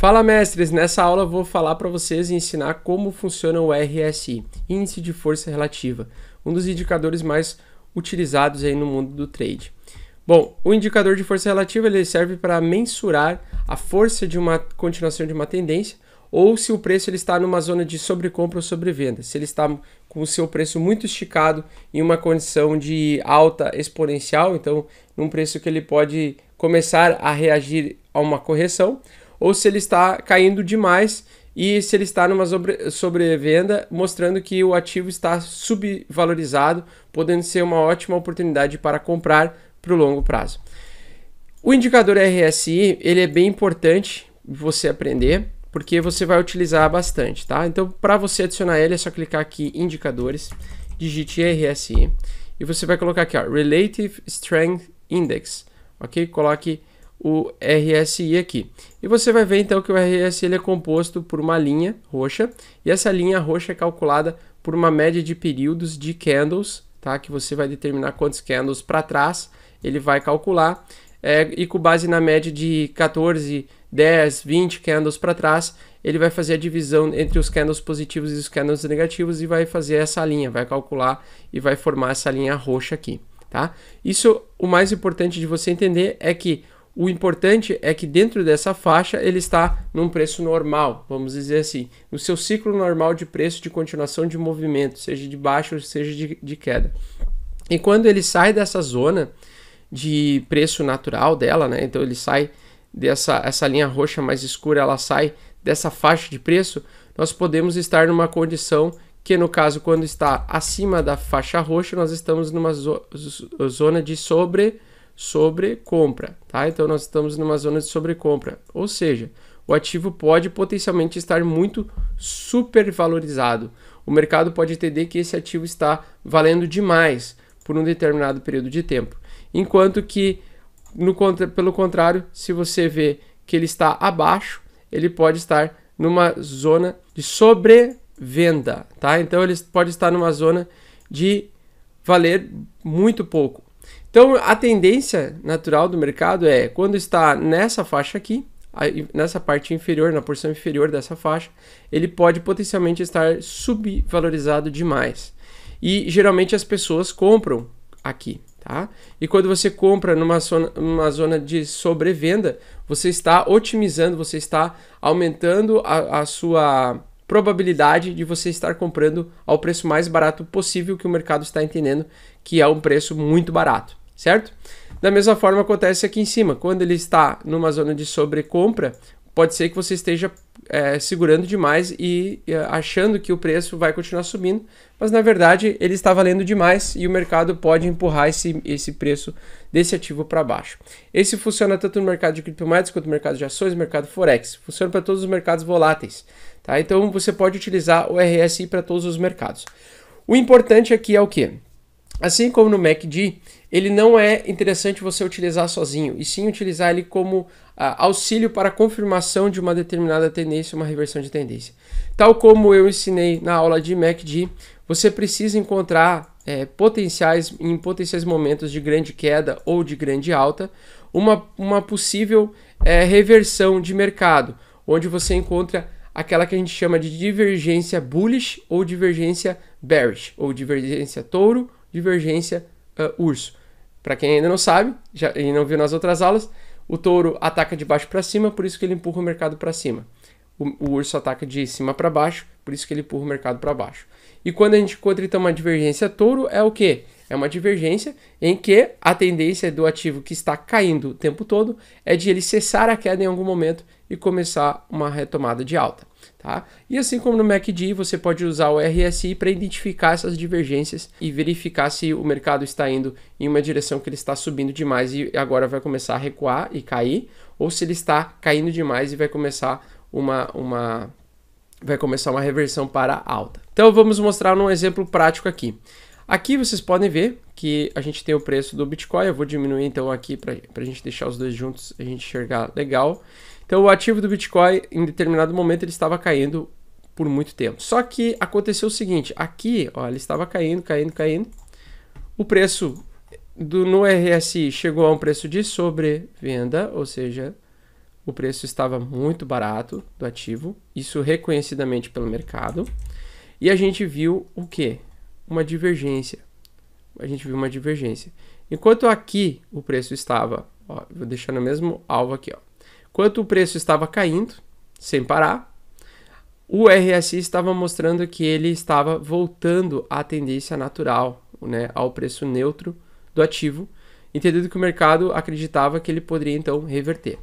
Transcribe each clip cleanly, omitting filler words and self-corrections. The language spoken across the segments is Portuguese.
Fala, mestres! Nessa aula eu vou falar para vocês e ensinar como funciona o RSI, Índice de Força Relativa, um dos indicadores mais utilizados aí no mundo do trade. Bom, o indicador de força relativa ele serve para mensurar a força de uma continuação de uma tendência ou se o preço ele está numa zona de sobrecompra ou sobrevenda, se ele está com o seu preço muito esticado em uma condição de alta exponencial, então num preço que ele pode começar a reagir a uma correção, ou se ele está caindo demais e se ele está numa sobrevenda, mostrando que o ativo está subvalorizado, podendo ser uma ótima oportunidade para comprar para o longo prazo. O indicador RSI ele é bem importante você aprender, porque você vai utilizar bastante, tá? Então, para você adicionar ele, é só clicar aqui em indicadores, digite RSI e você vai colocar aqui, ó, Relative Strength Index, ok? Coloque o RSI aqui. E você vai ver então que o RSI ele é composto por uma linha roxa, e essa linha roxa é calculada por uma média de períodos de candles, tá? Que você vai determinar quantos candles para trás ele vai calcular, e com base na média de 14, 10, 20 candles para trás, ele vai fazer a divisão entre os candles positivos e os candles negativos e vai fazer essa linha, vai calcular e vai formar essa linha roxa aqui, tá? Isso, o mais importante de você entender é que o importante é que dentro dessa faixa ele está num preço normal, vamos dizer assim, no seu ciclo normal de preço de continuação de movimento, seja de baixa ou seja de queda. E quando ele sai dessa zona de preço natural dela, né? Então ele sai essa linha roxa mais escura, ela sai dessa faixa de preço, nós podemos estar numa condição que, no caso, quando está acima da faixa roxa, nós estamos numa zona de sobrecompra, tá? Então nós estamos numa zona de sobrecompra, ou seja, o ativo pode potencialmente estar muito supervalorizado. O mercado pode entender que esse ativo está valendo demais por um determinado período de tempo. Enquanto que, pelo contrário, se você vê que ele está abaixo, ele pode estar numa zona de sobrevenda, tá? Então ele pode estar numa zona de valer muito pouco. Então a tendência natural do mercado é quando está nessa faixa aqui, nessa parte inferior, na porção inferior dessa faixa, ele pode potencialmente estar subvalorizado demais. E geralmente as pessoas compram aqui, tá? E quando você compra numa zona de sobrevenda, você está otimizando, você está aumentando a sua probabilidade de você estar comprando ao preço mais barato possível que o mercado está entendendo que é um preço muito barato, certo? Da mesma forma acontece aqui em cima, quando ele está numa zona de sobrecompra, pode ser que você esteja segurando demais e achando que o preço vai continuar subindo, mas na verdade ele está valendo demais e o mercado pode empurrar esse preço desse ativo para baixo. Esse funciona tanto no mercado de criptomoedas quanto no mercado de ações, no mercado forex. Funciona para todos os mercados voláteis, tá? Então você pode utilizar o RSI para todos os mercados. O importante aqui é o quê? Assim como no MACD, ele não é interessante você utilizar sozinho, e sim utilizar ele como auxílio para a confirmação de uma determinada tendência, uma reversão de tendência. Tal como eu ensinei na aula de MACD, você precisa encontrar em potenciais momentos de grande queda ou de grande alta, uma possível reversão de mercado, onde você encontra aquela que a gente chama de divergência bullish ou divergência bearish, ou divergência touro, divergência urso. Para quem ainda não sabe e não viu nas outras aulas, o touro ataca de baixo para cima, por isso que ele empurra o mercado para cima. O urso ataca de cima para baixo, por isso que ele empurra o mercado para baixo. E quando a gente encontra então uma divergência touro, é o quê? É uma divergência em que a tendência do ativo que está caindo o tempo todo é de ele cessar a queda em algum momento e começar uma retomada de alta, tá? E assim como no MACD, você pode usar o RSI para identificar essas divergências e verificar se o mercado está indo em uma direção que ele está subindo demais e agora vai começar a recuar e cair, ou se ele está caindo demais e vai começar uma reversão para alta. Então vamos mostrar um exemplo prático aqui. Aqui vocês podem ver que a gente tem o preço do Bitcoin. Eu vou diminuir então aqui para a gente deixar os dois juntos, a gente enxergar legal. Então o ativo do Bitcoin em determinado momento ele estava caindo por muito tempo. Só que aconteceu o seguinte, aqui ó, ele estava caindo. O preço no RSI chegou a um preço de sobrevenda, ou seja, o preço estava muito barato do ativo, isso reconhecidamente pelo mercado, e a gente viu o quê? Uma divergência. A gente viu uma divergência. Enquanto aqui o preço estava, ó, vou deixar no mesmo alvo aqui, ó. Enquanto o preço estava caindo, sem parar, o RSI estava mostrando que ele estava voltando à tendência natural, né, ao preço neutro do ativo, entendendo que o mercado acreditava que ele poderia então reverter.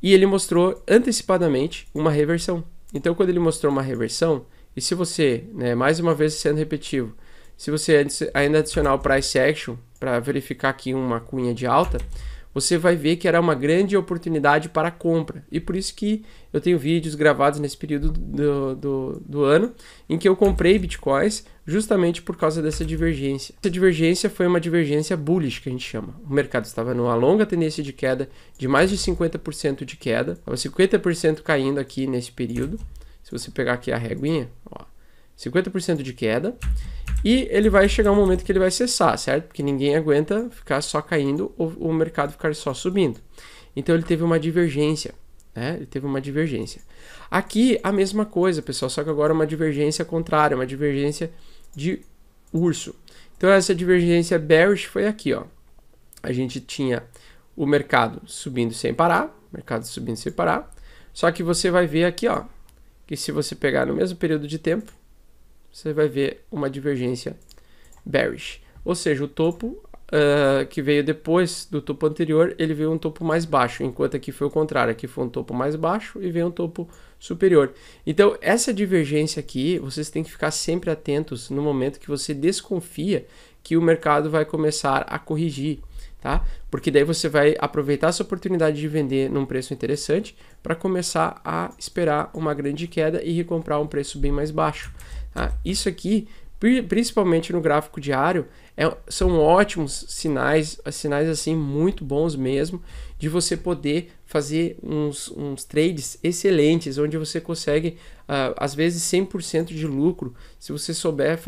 E ele mostrou antecipadamente uma reversão. Então, quando ele mostrou uma reversão, e se você, né, mais uma vez sendo repetitivo, se você ainda adicionar o Price Action para verificar aqui uma cunha de alta, você vai ver que era uma grande oportunidade para compra. E por isso que eu tenho vídeos gravados nesse período do ano em que eu comprei bitcoins justamente por causa dessa divergência. Essa divergência foi uma divergência bullish, que a gente chama. O mercado estava numa longa tendência de queda de mais de 50% de queda. Estava 50% caindo aqui nesse período. Se você pegar aqui a reguinha, ó, 50% de queda. E ele vai chegar um momento que ele vai cessar, certo? Porque ninguém aguenta ficar só caindo ou o mercado ficar só subindo. Então ele teve uma divergência, né? Ele teve uma divergência. Aqui a mesma coisa, pessoal, só que agora uma divergência contrária, uma divergência de urso. Então essa divergência bearish foi aqui, ó. A gente tinha o mercado subindo sem parar, só que você vai ver aqui, ó, que se você pegar no mesmo período de tempo, você vai ver uma divergência bearish. Ou seja, o topo que veio depois do topo anterior, ele veio um topo mais baixo, enquanto aqui foi o contrário. Aqui foi um topo mais baixo e veio um topo superior. Então, essa divergência aqui, vocês têm que ficar sempre atentos no momento que você desconfia que o mercado vai começar a corrigir, tá? Porque daí você vai aproveitar essa oportunidade de vender num preço interessante para começar a esperar uma grande queda e recomprar um preço bem mais baixo. Isso aqui, principalmente no gráfico diário, são ótimos sinais assim muito bons mesmo, de você poder fazer uns trades excelentes, onde você consegue, às vezes, 100% de lucro, se você saber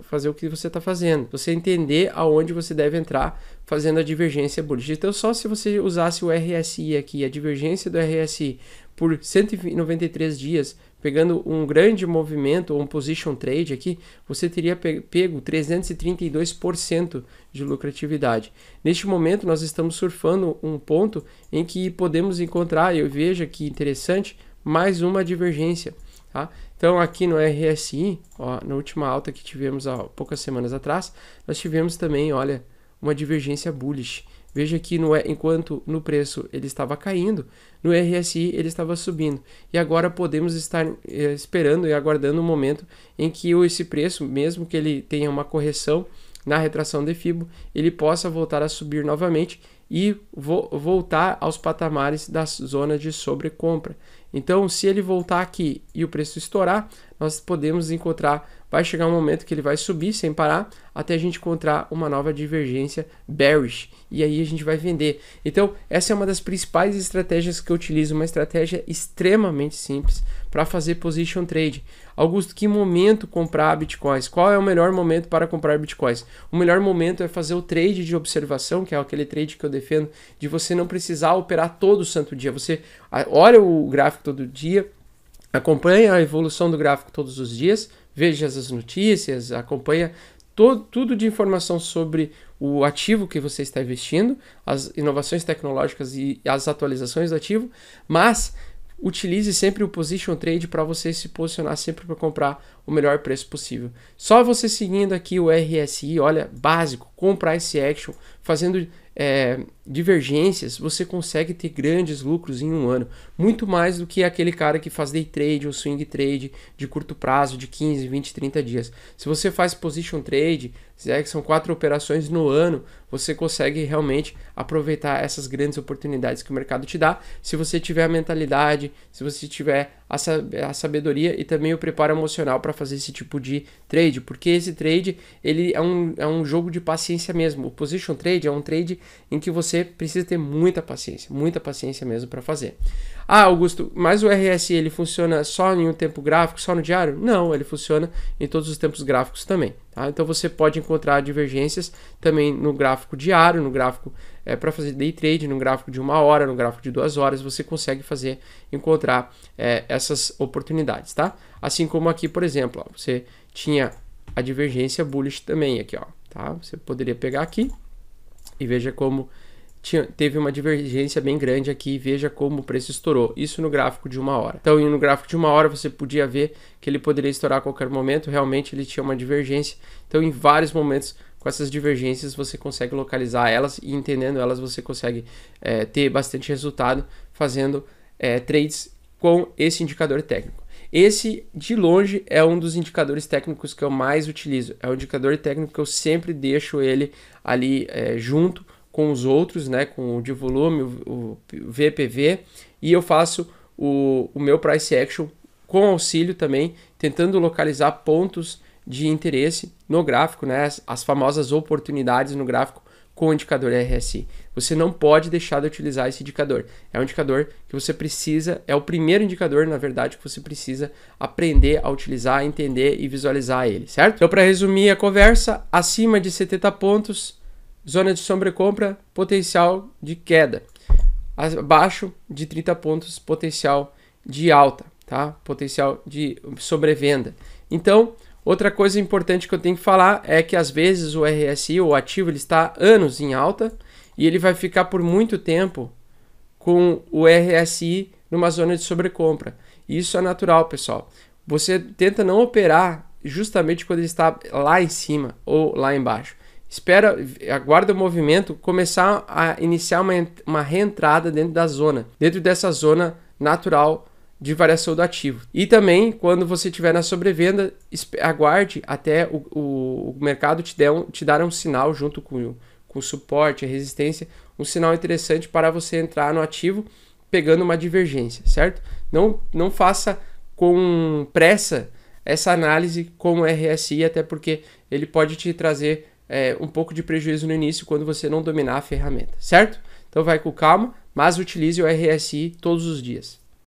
fazer o que você está fazendo, você entender aonde você deve entrar fazendo a divergência bullish. Então, só se você usasse o RSI aqui, a divergência do RSI, por 193 dias, pegando um grande movimento ou um position trade aqui, você teria pego 332% de lucratividade. Neste momento, nós estamos surfando um ponto em que podemos encontrar, eu vejo aqui interessante, mais uma divergência. Tá? Então, aqui no RSI, ó, na última alta que tivemos há poucas semanas atrás, nós tivemos também, olha, uma divergência bullish. Veja que enquanto no preço ele estava caindo, no RSI ele estava subindo. E agora podemos estar esperando e aguardando um momento em que esse preço, mesmo que ele tenha uma correção na retração de FIBO, ele possa voltar a subir novamente e voltar aos patamares da zona de sobrecompra. Então, se ele voltar aqui e o preço estourar, nós podemos encontrar, vai chegar um momento que ele vai subir sem parar, até a gente encontrar uma nova divergência bearish, e aí a gente vai vender. Então, essa é uma das principais estratégias que eu utilizo, uma estratégia extremamente simples para fazer position trade. Augusto, que momento comprar bitcoins? Qual é o melhor momento para comprar bitcoins? O melhor momento é fazer o trade de observação, que é aquele trade que eu defendo, de você não precisar operar todo santo dia. Você olha o gráfico todo dia, acompanha a evolução do gráfico todos os dias, veja as notícias, acompanha tudo de informação sobre o ativo que você está investindo, as inovações tecnológicas e as atualizações do ativo, mas utilize sempre o position trade para você se posicionar sempre para comprar o melhor preço possível. Só você seguindo aqui o RSI, olha, básico, com price action, fazendo divergências, você consegue ter grandes lucros em um ano. Muito mais do que aquele cara que faz day trade ou swing trade de curto prazo, de 15, 20, 30 dias. Se você faz position trade, que são 4 operações no ano, você consegue realmente aproveitar essas grandes oportunidades que o mercado te dá, se você tiver a mentalidade, se você tiver a sabedoria e também o preparo emocional para fazer esse tipo de trade, porque esse trade ele é um jogo de paciência mesmo. O position trade é um trade em que você você precisa ter muita paciência mesmo para fazer. Ah, Augusto, mas o RSI ele funciona só em um tempo gráfico, só no diário? Não, ele funciona em todos os tempos gráficos também. Tá? Então você pode encontrar divergências também no gráfico diário, no gráfico para fazer day trade, no gráfico de 1 hora, no gráfico de 2 horas, você consegue encontrar essas oportunidades, tá? Assim como aqui, por exemplo, ó, você tinha a divergência bullish também aqui, ó, tá? Você poderia pegar aqui e veja como teve uma divergência bem grande aqui e veja como o preço estourou. Isso no gráfico de 1 hora. Então, no gráfico de 1 hora, você podia ver que ele poderia estourar a qualquer momento. Realmente, ele tinha uma divergência. Então, em vários momentos, com essas divergências, você consegue localizar elas e entendendo elas, você consegue ter bastante resultado fazendo trades com esse indicador técnico. Esse, de longe, é um dos indicadores técnicos que eu mais utilizo. É um indicador técnico que eu sempre deixo ele ali junto com os outros, né, com o de volume, o VPV, e eu faço o meu price action com auxílio também, tentando localizar pontos de interesse no gráfico, né, as famosas oportunidades no gráfico com o indicador RSI. Você não pode deixar de utilizar esse indicador. É um indicador que você precisa, é o primeiro indicador, na verdade, que você precisa aprender a utilizar, entender e visualizar ele, certo? Então, para resumir a conversa, acima de 70 pontos, zona de sobrecompra, potencial de queda. Abaixo de 30 pontos, potencial de alta, tá? Potencial de sobrevenda. Então, outra coisa importante que eu tenho que falar é que às vezes o RSI, o ativo, ele está anos em alta e ele vai ficar por muito tempo com o RSI numa zona de sobrecompra. Isso é natural, pessoal. Você tenta não operar justamente quando ele está lá em cima ou lá embaixo. Aguarda o movimento começar a iniciar uma reentrada dentro da zona, dentro dessa zona natural de variação do ativo. E também, quando você estiver na sobrevenda, aguarde até o mercado te dar um sinal junto com o suporte, a resistência, um sinal interessante para você entrar no ativo pegando uma divergência, certo? Não faça com pressa essa análise com o RSI, até porque ele pode te trazer um pouco de prejuízo no início quando você não dominar a ferramenta, certo? Então vai com calma, mas utilize o RSI todos os dias.